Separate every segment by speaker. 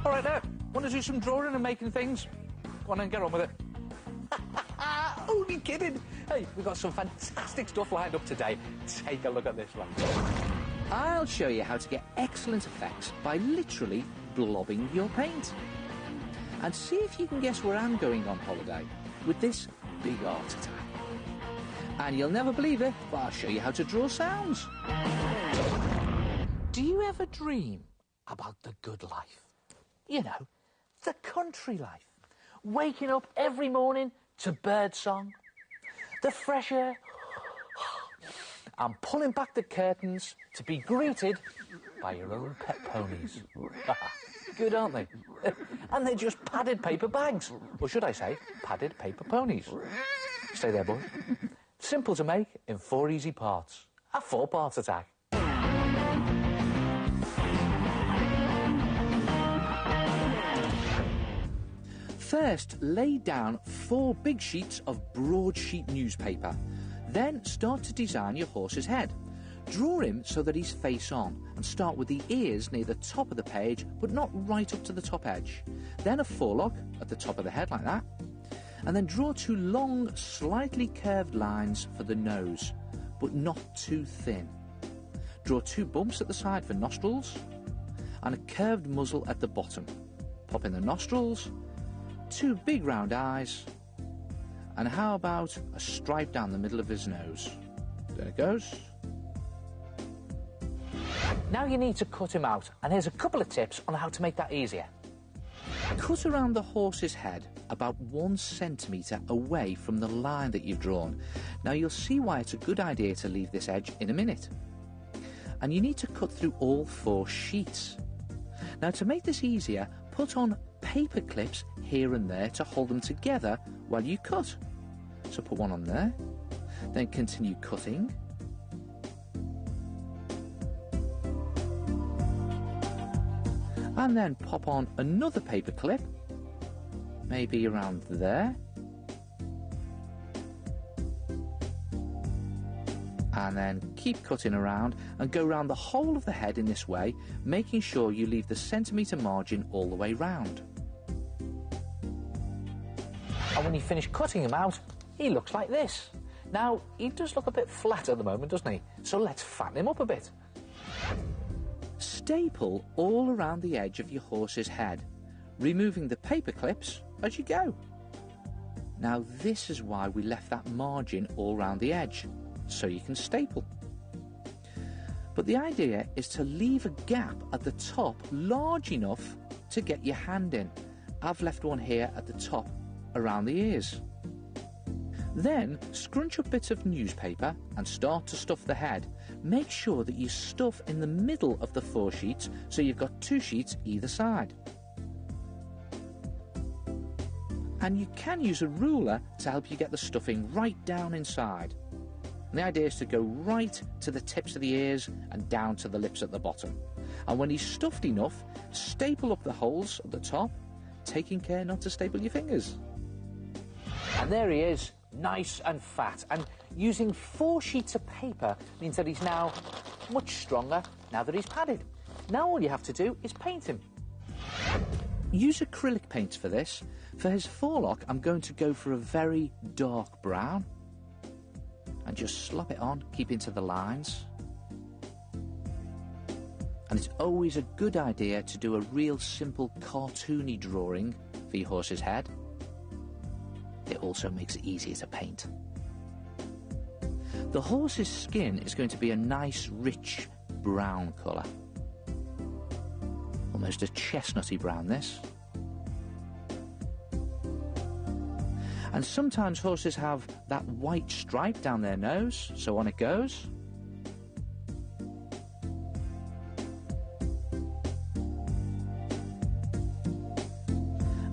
Speaker 1: All right, now, want to do some drawing and making things? Go on and get on with it. Only kidding. Hey, we've got some fantastic stuff lined up today. Take a look at this one.
Speaker 2: I'll show you how to get excellent effects by literally blobbing your paint. And see if you can guess where I'm going on holiday with this big art attack. And you'll never believe it, but I'll show you how to draw sounds.
Speaker 1: Do you ever dream about the good life? You know, the country life. Waking up every morning to birdsong, the fresh air, and pulling back the curtains to be greeted by your own pet ponies. Good, aren't they? And they're just padded paper bags. Or should I say, padded paper ponies. Stay there, boy. Simple to make in 4 easy parts. A 4-part attack.
Speaker 2: First, lay down 4 big sheets of broadsheet newspaper. Then start to design your horse's head. Draw him so that he's face on, and start with the ears near the top of the page, but not right up to the top edge. Then a forelock at the top of the head like that. And then draw 2 long, slightly curved lines for the nose, but not too thin. Draw 2 bumps at the side for nostrils, and a curved muzzle at the bottom. Pop in the nostrils, 2 big round eyes, and how about a stripe down the middle of his nose? There it goes.
Speaker 1: Now you need to cut him out, and here's a couple of tips on how to make that easier.
Speaker 2: Cut around the horse's head about 1 centimetre away from the line that you've drawn. Now you'll see why it's a good idea to leave this edge in a minute. And you need to cut through all 4 sheets. Now to make this easier, put on paper clips here and there to hold them together while you cut. So put one on there, then continue cutting. And then pop on another paper clip, maybe around there. And then keep cutting around and go around the whole of the head in this way, making sure you leave the centimetre margin all the way round.
Speaker 1: And when you finish cutting him out, he looks like this. Now, he does look a bit flat at the moment, doesn't he? So let's fatten him up a bit.
Speaker 2: Staple all around the edge of your horse's head, removing the paper clips as you go. Now this is why we left that margin all around the edge, so you can staple. But the idea is to leave a gap at the top large enough to get your hand in. I've left one here at the top around the ears. Then scrunch up bits of newspaper and start to stuff the head. Make sure that you stuff in the middle of the 4 sheets so you've got 2 sheets either side. And you can use a ruler to help you get the stuffing right down inside. And the idea is to go right to the tips of the ears and down to the lips at the bottom. And when he's stuffed enough, staple up the holes at the top, taking care not to staple your fingers.
Speaker 1: And there he is, nice and fat. And using 4 sheets of paper means that he's now much stronger now that he's padded. Now all you have to do is paint him.
Speaker 2: Use acrylic paints for this. For his forelock, I'm going to go for a very dark brown. And just slop it on, keeping to the lines. And it's always a good idea to do a real simple cartoony drawing for your horse's head. It also makes it easier to paint. The horse's skin is going to be a nice, rich brown colour. Almost a chestnutty brown, this. And sometimes horses have that white stripe down their nose, so on it goes.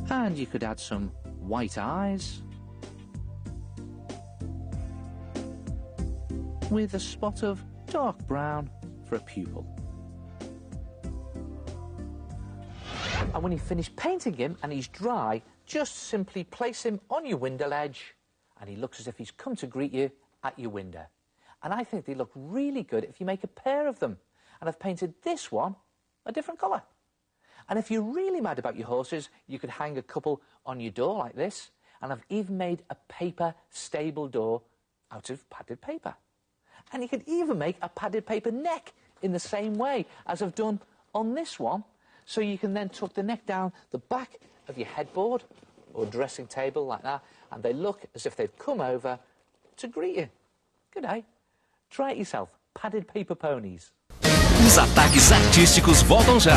Speaker 2: And you could add some white eyes with a spot of dark brown for a pupil.
Speaker 1: And when you finish painting him and he's dry, just simply place him on your window ledge and he looks as if he's come to greet you at your window. And I think they look really good if you make a pair of them. And I've painted this one a different colour. And if you're really mad about your horses, you could hang a couple on your door like this. And I've even made a paper stable door out of padded paper. And you could even make a padded paper neck in the same way as I've done on this one. So you can then tuck the neck down the back of your headboard or dressing table like that. And they look as if they've come over to greet you. Good day. Try it yourself. Padded paper ponies.
Speaker 3: Os ataques artísticos voltam já.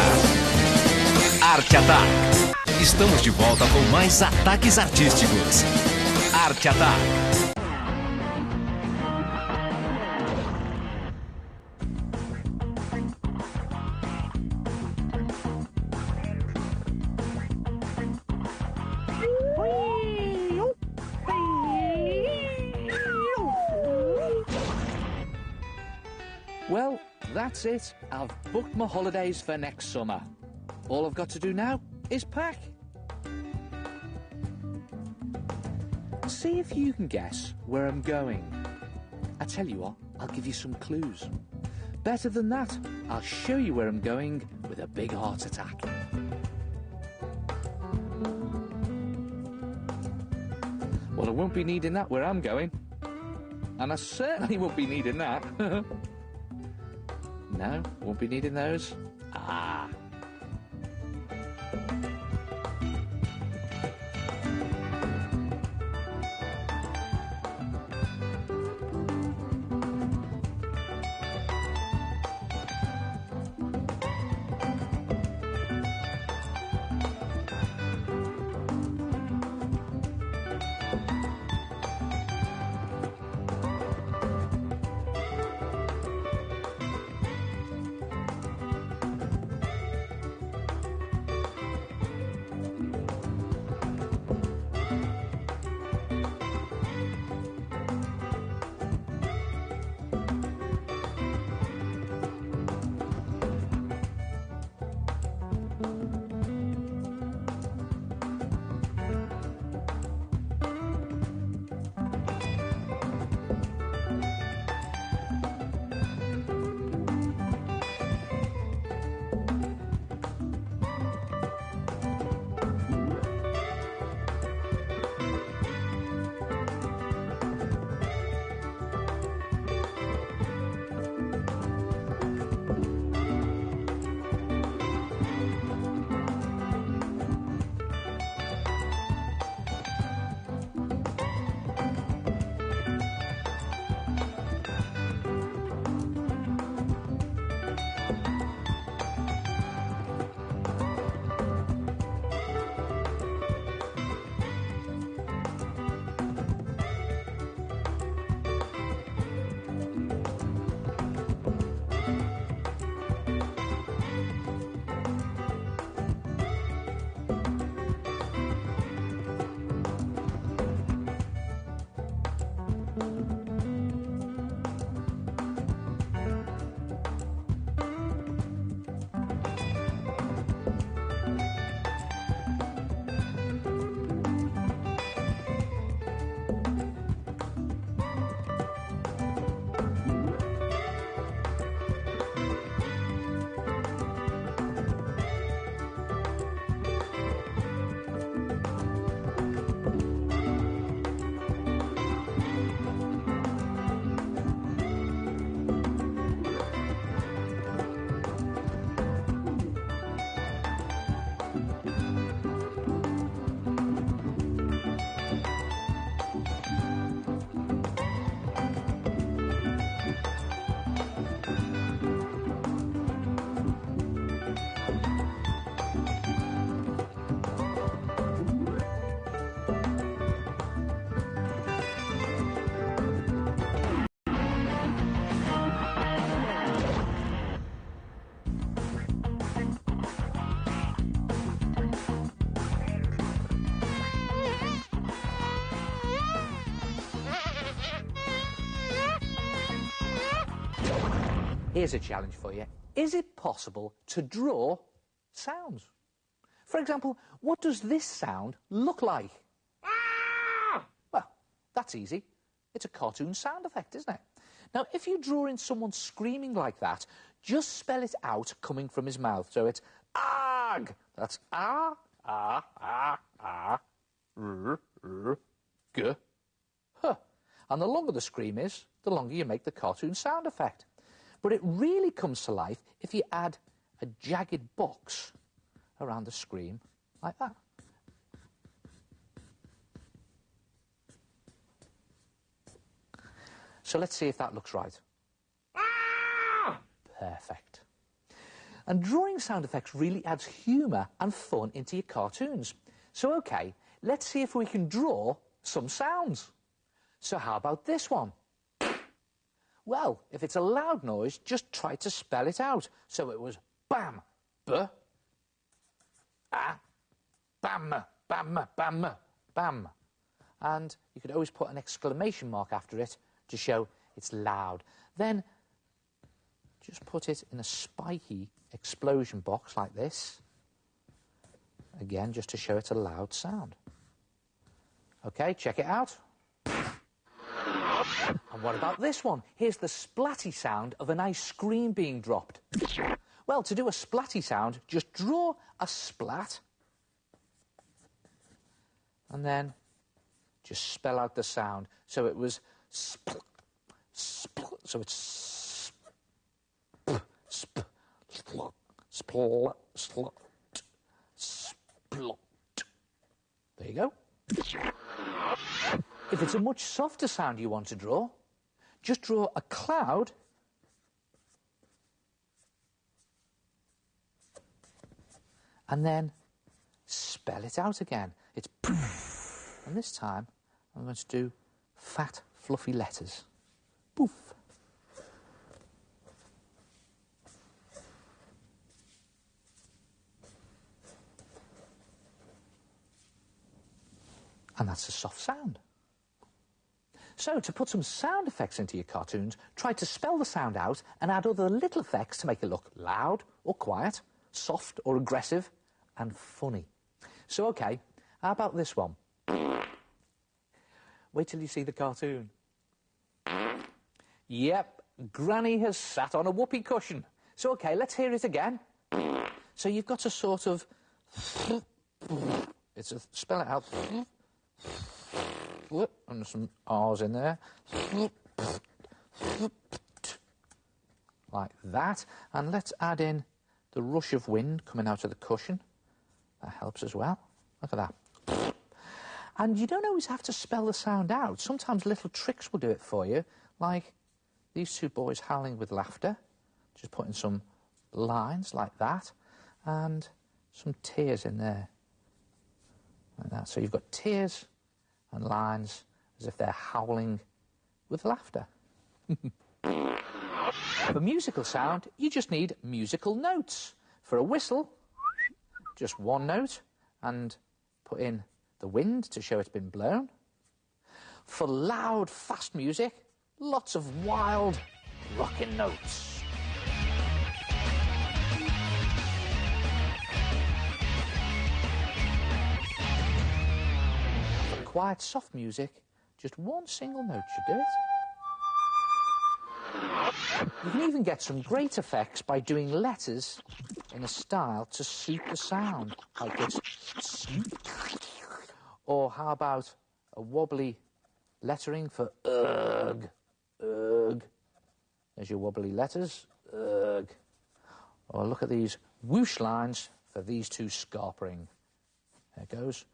Speaker 3: Arte Attack. Estamos de volta com mais ataques artísticos. Arte Attack.
Speaker 2: Well, that's it. I've booked my holidays for next summer. All I've got to do now is pack. See if you can guess where I'm going. I tell you what, I'll give you some clues. Better than that, I'll show you where I'm going with a big heart attack. Well, I won't be needing that where I'm going. And I certainly won't be needing that. No, won't be needing those. Ah. Here's a challenge for you. Is it possible to draw sounds? For example, what does this sound look like? Well, that's easy. It's a cartoon sound effect, isn't it? Now, if you draw in someone screaming like that, just spell it out coming from his mouth. So it's AG. That's ah, ah, ah, ah, g, huh. And the longer the scream is, the longer you make the cartoon sound effect. But it really comes to life if you add a jagged box around the scream like that. So let's see if that looks right. Ah! Perfect. And drawing sound effects really adds humour and fun into your cartoons. So, OK, let's see if we can draw some sounds. So how about this one? Well, if it's a loud noise, just try to spell it out. So it was bam, b, ah, bam, bam, bam, bam. And you could always put an exclamation mark after it to show it's loud. Then just put it in a spiky explosion box like this. Again, just to show it's a loud sound. OK, check it out. And what about this one? Here's the splatty sound of an ice cream being dropped. Well, to do a splatty sound, just draw a splat and then just spell out the sound. So it was spl, spl, so it's sp, sp, spl, spl, spl, splot. There you go. If it's a much softer sound you want to draw, just draw a cloud and then spell it out again. It's poof. And this time I'm going to do fat, fluffy letters. Poof. And that's a soft sound. So, to put some sound effects into your cartoons, try to spell the sound out and add other little effects to make it look loud or quiet, soft or aggressive, and funny. So, OK, how about this one? Wait till you see the cartoon. Yep, Granny has sat on a whoopee cushion. So, OK, let's hear it again. So you've got a sort of... It's a... Spell it out. And some R's in there. Like that. And let's add in the rush of wind coming out of the cushion. That helps as well. Look at that. And you don't always have to spell the sound out. Sometimes little tricks will do it for you, like these two boys howling with laughter. Just putting some lines like that, and some tears in there. Like that. So you've got tears and lines as if they're howling with laughter. For musical sound, you just need musical notes. For a whistle, just one note, and put in the wind to show it's been blown. For loud, fast music, lots of wild, rocking notes. For quiet, soft music, just one single note should do it. You can even get some great effects by doing letters in a style to suit the sound, like this. Or how about a wobbly lettering for ugh, ugh. There's your wobbly letters, ugh. Or look at these whoosh lines for these two scarpering. There it goes.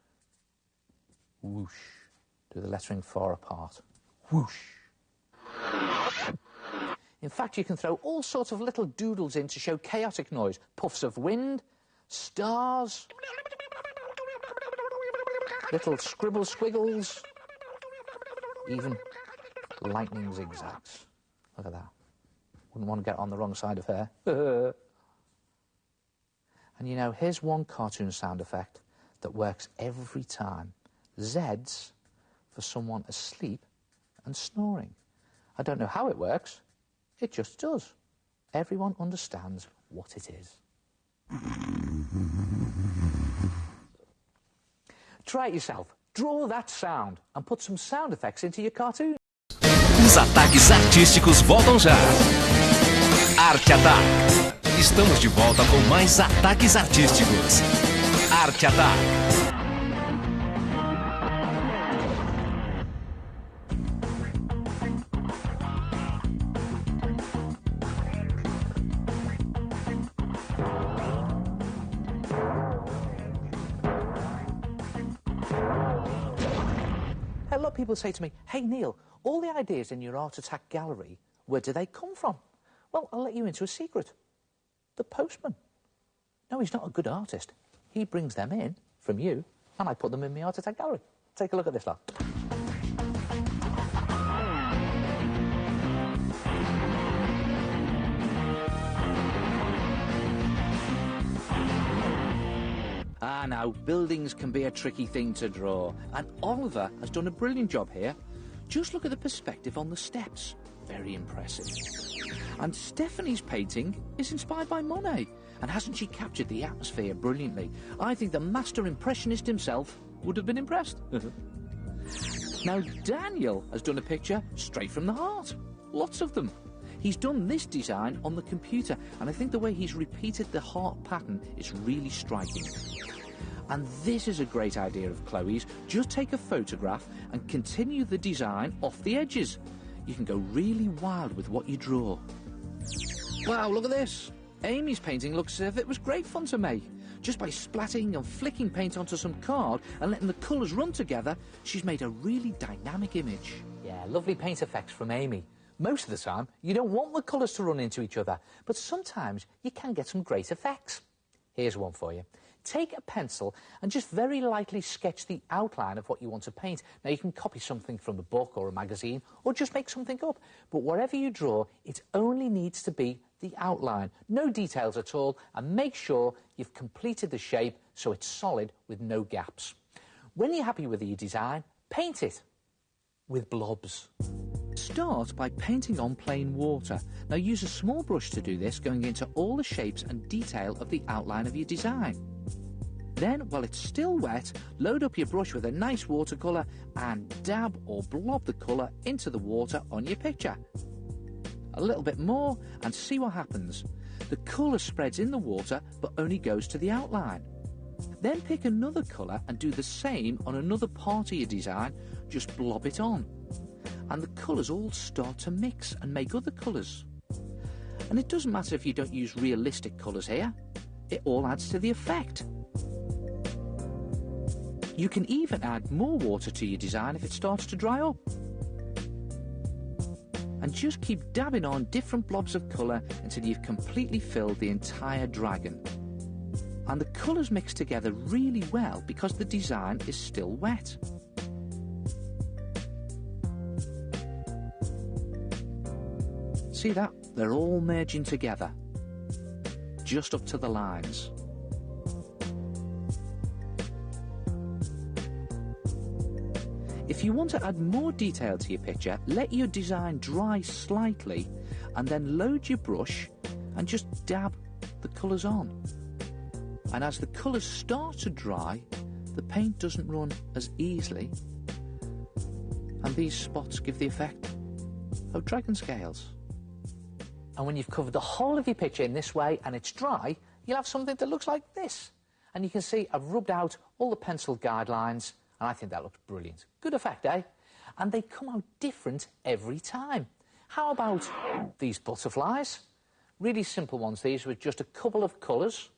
Speaker 2: Whoosh. Do the lettering far apart. Whoosh. In fact, you can throw all sorts of little doodles in to show chaotic noise. Puffs of wind, stars, little scribble squiggles, even lightning zigzags. Look at that. Wouldn't want to get on the wrong side of her. And you know, here's one cartoon sound effect that works every time. Z's for someone asleep and snoring. I don't know how it works. It just does.
Speaker 1: everyone understands what it is. Try it yourself. Draw that sound and put some sound effects into your cartoon.
Speaker 3: Os ataques artísticos voltam já. Arte Attack. Estamos de volta com mais ataques artísticos. Arte Attack.
Speaker 1: A lot of people say to me, hey Neil, all the ideas in your Art Attack gallery, where do they come from? Well, I'll let you into a secret. The postman. No, he's not a good artist. He brings them in from you, and I put them in my Art Attack gallery. Take a look at this lot.
Speaker 2: Ah, now, buildings can be a tricky thing to draw, and Oliver has done a brilliant job here. Just look at the perspective on the steps. Very impressive. And Stephanie's painting is inspired by Monet, and hasn't she captured the atmosphere brilliantly? I think the master impressionist himself would have been impressed. Now, Daniel has done a picture straight from the heart. Lots of them. He's done this design on the computer, and I think the way he's repeated the heart pattern is really striking. And this is a great idea of Chloe's. Just take a photograph and continue the design off the edges. You can go really wild with what you draw. Wow, look at this. Amy's painting looks as if it was great fun to make. Just by splatting and flicking paint onto some card and letting the colours run together, she's made a really dynamic image.
Speaker 1: Yeah, lovely paint effects from Amy. Most of the time, you don't want the colours to run into each other, but sometimes you can get some great effects. Here's one for you. Take a pencil and just very lightly sketch the outline of what you want to paint. Now, you can copy something from a book or a magazine, or just make something up. But whatever you draw, it only needs to be the outline. No details at all, and make sure you've completed the shape so it's solid with no gaps. When you're happy with your design, paint it with blobs.
Speaker 2: Start by painting on plain water. Now use a small brush to do this, going into all the shapes and detail of the outline of your design. Then, while it's still wet, load up your brush with a nice watercolour and dab or blob the colour into the water on your picture. A little bit more and see what happens. The colour spreads in the water but only goes to the outline. Then pick another colour and do the same on another part of your design, just blob it on. And the colours all start to mix and make other colours. And it doesn't matter if you don't use realistic colours here, it all adds to the effect. You can even add more water to your design if it starts to dry up. And just keep dabbing on different blobs of colour until you've completely filled the entire dragon. And the colours mix together really well because the design is still wet. See that? They're all merging together, just up to the lines. If you want to add more detail to your picture, let your design dry slightly and then load your brush and just dab the colours on. And as the colours start to dry, the paint doesn't run as easily, and these spots give the effect of dragon scales.
Speaker 1: And when you've covered the whole of your picture in this way and it's dry, you'll have something that looks like this. And you can see I've rubbed out all the pencil guidelines, and I think that looks brilliant. Good effect, eh? And they come out different every time. How about these butterflies? Really simple ones, these, with just a couple of colours.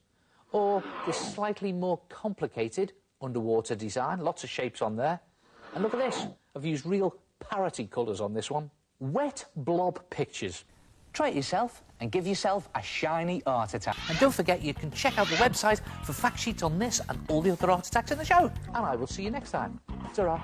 Speaker 1: Or this slightly more complicated underwater design, lots of shapes on there. And look at this, I've used real parroty colours on this one. Wet blob pictures. Try it yourself and give yourself a shiny Art Attack. And don't forget you can check out the website for fact sheets on this and all the other Art Attacks in the show. And I will see you next time. Ta-ra.